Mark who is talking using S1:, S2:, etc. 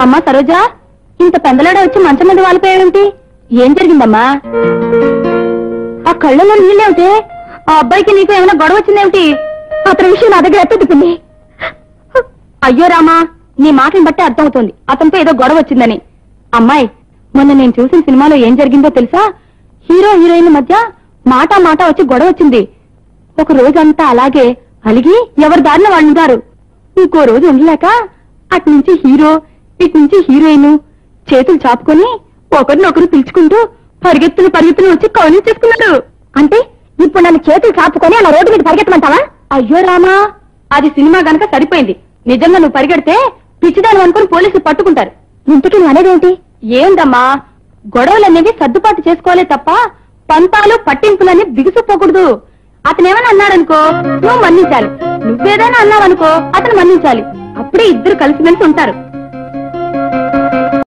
S1: అమ్మా సరోజా, ఇంత పెందలాడ వచ్చి మంచం మీద వాలిపోయావేమిటి? ఏం జరిగిందమ్మా? ఆ కళ్ళలో నీళ్ళేమిటి? ఆ అబ్బాయికి నీకు ఏమైనా గొడవ వచ్చిందేమిటి? అతని విషయం నా దగ్గర ఎత్తుకుంది. అయ్యో రామా, నీ మాటను బట్టి అర్థమవుతోంది అతనితో ఏదో గొడవ వచ్చిందని. అమ్మాయి, మొన్న నేను చూసిన సినిమాలో ఏం జరిగిందో తెలుసా? హీరో హీరోయిన్ మధ్య మాట వచ్చి గొడవ వచ్చింది. ఒక రోజంతా అలాగే అలిగి ఎవరి దారిన వాళ్ళు ఉన్నారు. ఇంకో రోజు ఉండలేక అటు నుంచి హీరో ఇటు నుంచి హీరోయిన్ చేతులు చాపుకొని ఒకరినొకరు పిలుచుకుంటూ పరిగెత్తులు వచ్చి కౌలింగ్ చేసుకున్నారు. అంటే ఇప్పుడు నన్ను చేతులు చాపుకొని అలా రోడ్డు మీద పరిగెత్తమంటావా? అయ్యో రామా, అది సినిమా గనక సరిపోయింది. నిజంగా నువ్వు పరిగెడితే పిచ్చిదాను అనుకుని పోలీసులు పట్టుకుంటారు. ఇంతకీ నువ్వు అనేదేంటి? ఏందమ్మా, గొడవలనేవి సర్దుబాటు చేసుకోవాలే తప్ప పంతాలు పట్టింపులని బిగుసుపోకూడదు. అతనేమైనా అన్నాడనుకో నువ్వు మన్నించాలి, నువ్వేదైనా అన్నావనుకో అతను మన్నించాలి. అప్పుడే ఇద్దరు కలిసిమెలిసి ఉంటారు.